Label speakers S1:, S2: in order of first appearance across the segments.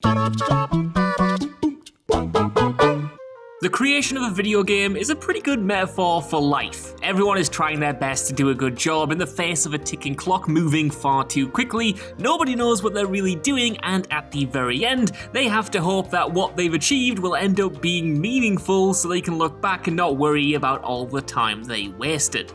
S1: The creation of a video game is a pretty good metaphor for life. Everyone is trying their best to do a good job in the face of a ticking clock moving far too quickly. Nobody knows what they're really doing, and at the very end, they have to hope that what they've achieved will end up being meaningful so they can look back and not worry about all the time they wasted.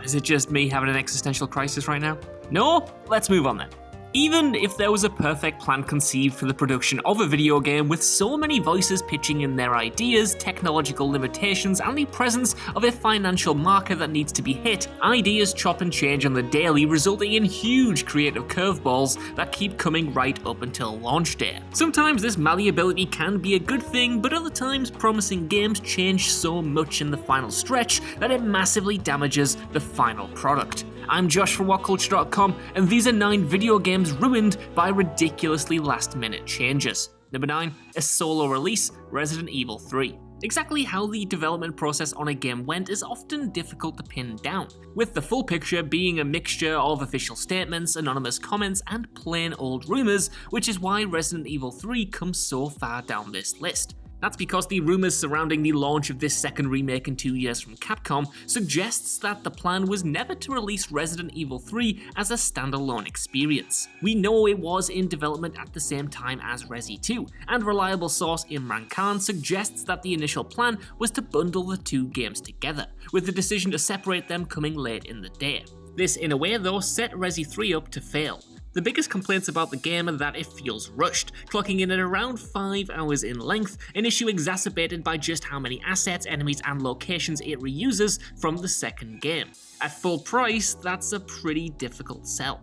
S1: Is it just me having an existential crisis right now? No? Let's move on then. Even if there was a perfect plan conceived for the production of a video game with so many voices pitching in their ideas, technological limitations, and the presence of a financial marker that needs to be hit, ideas chop and change on the daily, resulting in huge creative curveballs that keep coming right up until launch day. Sometimes this malleability can be a good thing, but other times promising games change so much in the final stretch that it massively damages the final product. I'm Josh from WhatCulture.com, and these are 9 video games ruined by ridiculously last-minute changes. Number 9, a solo release, Resident Evil 3. Exactly how the development process on a game went is often difficult to pin down, with the full picture being a mixture of official statements, anonymous comments, and plain old rumours, which is why Resident Evil 3 comes so far down this list. That's because the rumours surrounding the launch of this second remake in 2 years from Capcom suggests that the plan was never to release Resident Evil 3 as a standalone experience. We know it was in development at the same time as Resi 2, and reliable source Imran Khan suggests that the initial plan was to bundle the 2 games together, with the decision to separate them coming late in the day. This, in a way though, set Resi 3 up to fail. The biggest complaints about the game are that it feels rushed, clocking in at around 5 hours in length, an issue exacerbated by just how many assets, enemies, and locations it reuses from the second game. At full price, that's a pretty difficult sell.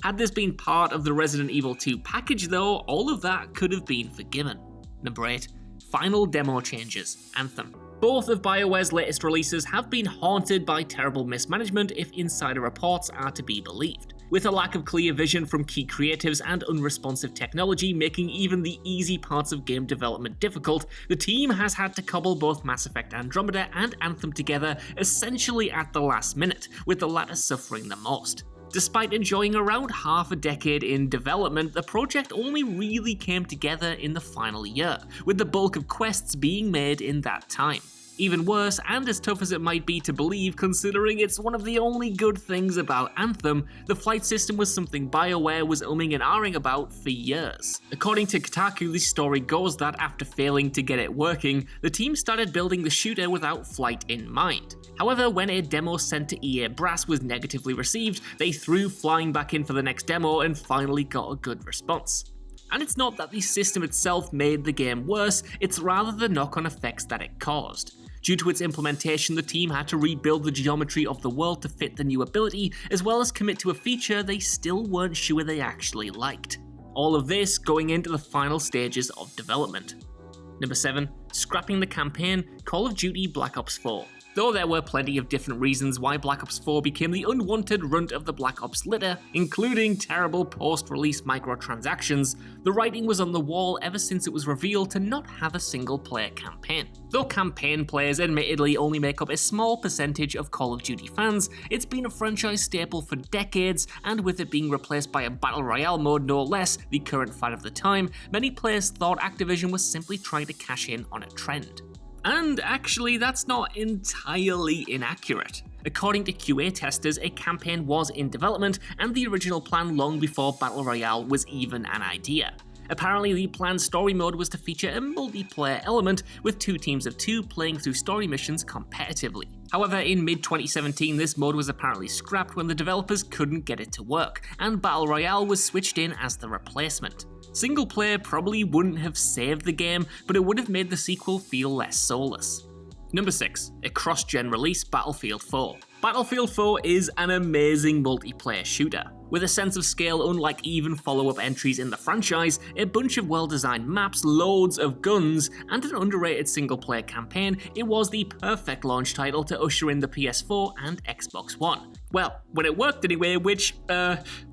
S1: Had this been part of the Resident Evil 2 package though, all of that could have been forgiven. Number 8. Final demo changes, Anthem. Both of BioWare's latest releases have been haunted by terrible mismanagement if insider reports are to be believed. With a lack of clear vision from key creatives and unresponsive technology making even the easy parts of game development difficult, the team has had to cobble both Mass Effect Andromeda and Anthem together essentially at the last minute, with the latter suffering the most. Despite enjoying around half a decade in development, the project only really came together in the final year, with the bulk of quests being made in that time. Even worse, and as tough as it might be to believe considering it's one of the only good things about Anthem, the flight system was something BioWare was umming and ahhing about for years. According to Kotaku, the story goes that after failing to get it working, the team started building the shooter without flight in mind. However, when a demo sent to EA Brass was negatively received, they threw flying back in for the next demo and finally got a good response. And it's not that the system itself made the game worse, it's rather the knock-on effects that it caused. Due to its implementation, the team had to rebuild the geometry of the world to fit the new ability, as well as commit to a feature they still weren't sure they actually liked. All of this going into the final stages of development. Number 7. Scrapping the campaign, Call of Duty Black Ops 4. Though there were plenty of different reasons why Black Ops 4 became the unwanted runt of the Black Ops litter, including terrible post-release microtransactions, the writing was on the wall ever since it was revealed to not have a single-player campaign. Though campaign players admittedly only make up a small percentage of Call of Duty fans, it's been a franchise staple for decades, and with it being replaced by a Battle Royale mode no less, the current fight of the time, many players thought Activision was simply trying to cash in on a trend. And actually, that's not entirely inaccurate. According to QA testers, a campaign was in development and the original plan long before Battle Royale was even an idea. Apparently, the planned story mode was to feature a multiplayer element with 2 teams of 2 playing through story missions competitively. However, in mid-2017, this mode was apparently scrapped when the developers couldn't get it to work, and Battle Royale was switched in as the replacement. Single player probably wouldn't have saved the game, but it would have made the sequel feel less soulless. Number 6. A cross-gen release, Battlefield 4. Battlefield 4 is an amazing multiplayer shooter. With a sense of scale unlike even follow-up entries in the franchise, a bunch of well-designed maps, loads of guns, and an underrated single-player campaign, it was the perfect launch title to usher in the PS4 and Xbox One. Well, when it worked anyway, which,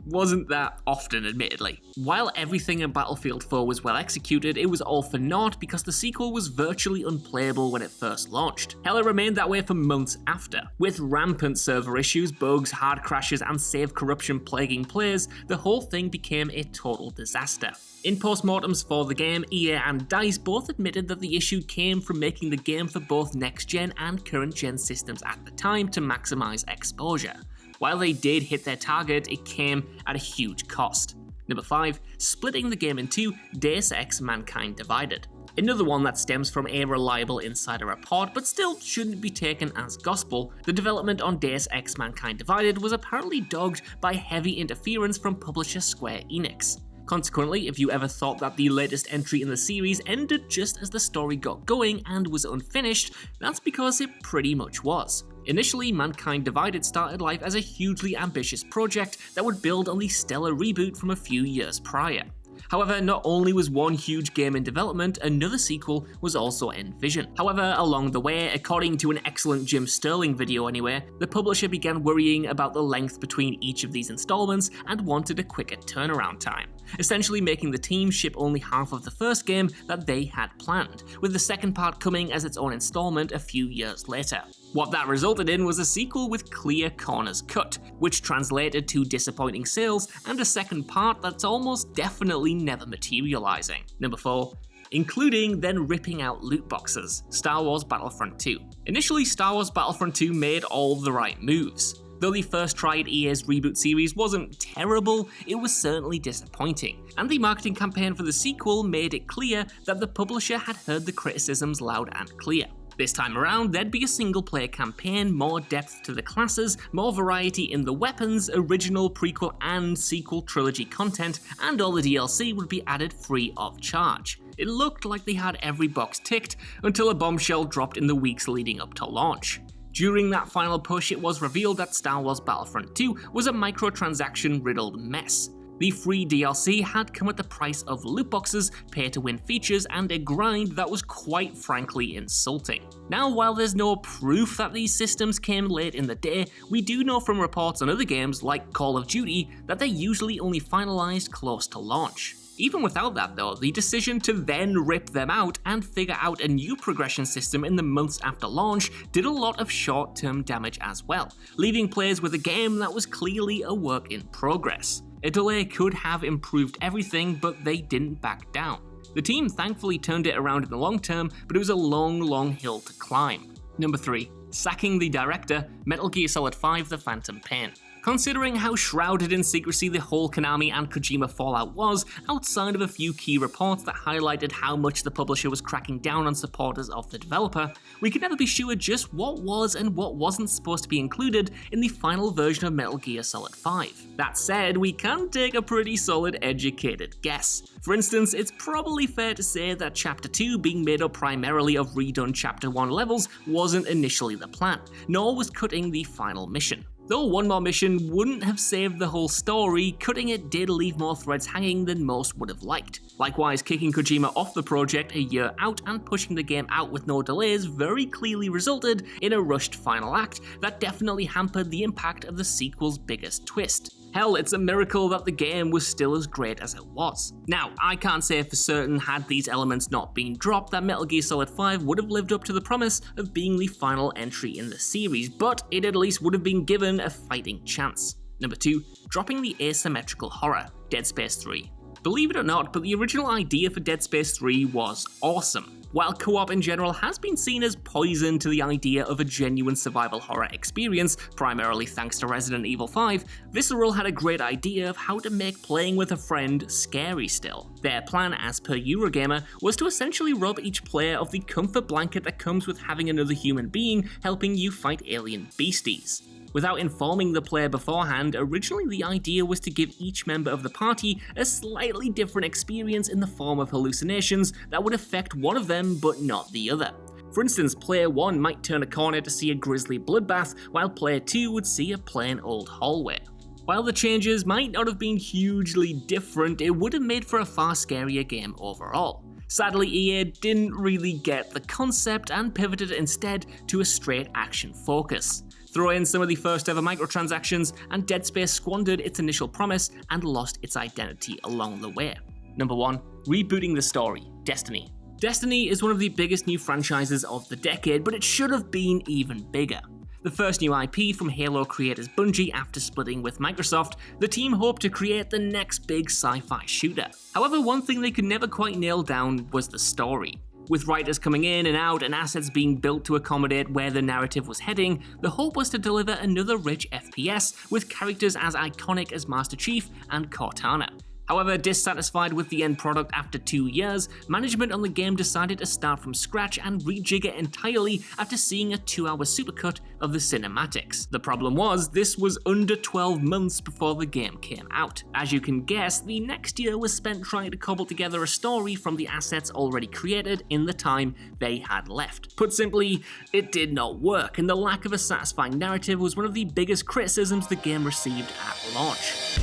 S1: wasn't that often, admittedly. While everything in Battlefield 4 was well executed, it was all for naught because the sequel was virtually unplayable when it first launched. Hell, it remained that way for months after. With rampant server issues, bugs, hard crashes, and save corruption plaguing players, the whole thing became a total disaster. In postmortems for the game, EA and DICE both admitted that the issue came from making the game for both next-gen and current-gen systems at the time to maximize exposure. While they did hit their target, it came at a huge cost. Number 5, splitting the game in two, Deus Ex Mankind Divided. Another one that stems from a reliable insider report, but still shouldn't be taken as gospel. The development on Deus Ex Mankind Divided was apparently dogged by heavy interference from publisher Square Enix. Consequently, if you ever thought that the latest entry in the series ended just as the story got going and was unfinished, that's because it pretty much was. Initially, Mankind Divided started life as a hugely ambitious project that would build on the stellar reboot from a few years prior. However, not only was one huge game in development, another sequel was also envisioned. However, along the way, according to an excellent Jim Sterling video anyway, the publisher began worrying about the length between each of these installments and wanted a quicker turnaround time, essentially making the team ship only half of the first game that they had planned, with the second part coming as its own installment a few years later. What that resulted in was a sequel with clear corners cut, which translated to disappointing sales and a second part that's almost definitely never materializing. Number 4, including then ripping out loot boxes, Star Wars Battlefront 2. Initially, Star Wars Battlefront 2 made all the right moves. Though the first try at EA's reboot series wasn't terrible, it was certainly disappointing, and the marketing campaign for the sequel made it clear that the publisher had heard the criticisms loud and clear. This time around, there'd be a single-player campaign, more depth to the classes, more variety in the weapons, original, prequel, and sequel trilogy content, and all the DLC would be added free of charge. It looked like they had every box ticked until a bombshell dropped in the weeks leading up to launch. During that final push, it was revealed that Star Wars Battlefront 2 was a microtransaction-riddled mess. The free DLC had come at the price of loot boxes, pay-to-win features, and a grind that was quite frankly insulting. Now, while there's no proof that these systems came late in the day, we do know from reports on other games like Call of Duty that they're usually only finalized close to launch. Even without that though, the decision to then rip them out and figure out a new progression system in the months after launch did a lot of short-term damage as well, leaving players with a game that was clearly a work in progress. A delay could have improved everything, but they didn't back down. The team thankfully turned it around in the long term, but it was a long hill to climb. Number 3, sacking the director, Metal Gear Solid 5: The Phantom Pain. Considering how shrouded in secrecy the whole Konami and Kojima fallout was, outside of a few key reports that highlighted how much the publisher was cracking down on supporters of the developer, we could never be sure just what was and what wasn't supposed to be included in the final version of Metal Gear Solid 5. That said, we can take a pretty solid educated guess. For instance, it's probably fair to say that Chapter 2 being made up primarily of redone Chapter 1 levels wasn't initially the plan, nor was cutting the final mission. Though one more mission wouldn't have saved the whole story, cutting it did leave more threads hanging than most would have liked. Likewise, kicking Kojima off the project a year out and pushing the game out with no delays very clearly resulted in a rushed final act that definitely hampered the impact of the sequel's biggest twist. Hell, it's a miracle that the game was still as great as it was. Now, I can't say for certain had these elements not been dropped that Metal Gear Solid 5 would have lived up to the promise of being the final entry in the series, but it at least would have been given a fighting chance. Number 2, dropping the asymmetrical horror, Dead Space 3. Believe it or not, but the original idea for Dead Space 3 was awesome. While co-op in general has been seen as poison to the idea of a genuine survival horror experience, primarily thanks to Resident Evil 5, Visceral had a great idea of how to make playing with a friend scary still. Their plan, as per Eurogamer, was to essentially rob each player of the comfort blanket that comes with having another human being helping you fight alien beasties. Without informing the player beforehand, originally the idea was to give each member of the party a slightly different experience in the form of hallucinations that would affect one of them but not the other. For instance, player 1 might turn a corner to see a grisly bloodbath, while player 2 would see a plain old hallway. While the changes might not have been hugely different, it would have made for a far scarier game overall. Sadly, EA didn't really get the concept and pivoted instead to a straight action focus. Throw in some of the first ever microtransactions, and Dead Space squandered its initial promise and lost its identity along the way. Number 1. Rebooting the story, Destiny. Destiny is one of the biggest new franchises of the decade, but it should have been even bigger. The first new IP from Halo creators Bungie after splitting with Microsoft, the team hoped to create the next big sci-fi shooter. However, one thing they could never quite nail down was the story. With writers coming in and out and assets being built to accommodate where the narrative was heading, the hope was to deliver another rich FPS with characters as iconic as Master Chief and Cortana. However, dissatisfied with the end product after 2 years, management on the game decided to start from scratch and rejig it entirely after seeing a 2-hour supercut of the cinematics. The problem was, this was under 12 months before the game came out. As you can guess, the next year was spent trying to cobble together a story from the assets already created in the time they had left. Put simply, it did not work, and the lack of a satisfying narrative was one of the biggest criticisms the game received at launch.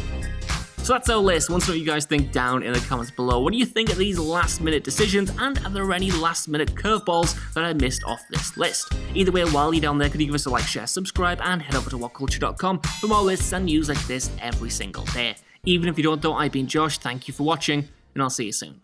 S1: So that's our list. Want to know what you guys think down in the comments below. What do you think of these last minute decisions, and are there any last minute curveballs that I missed off this list? Either way, while you're down there, could you give us a like, share, subscribe, and head over to WhatCulture.com for more lists and news like this every single day. Even if you don't know, I've been Josh, thank you for watching, and I'll see you soon.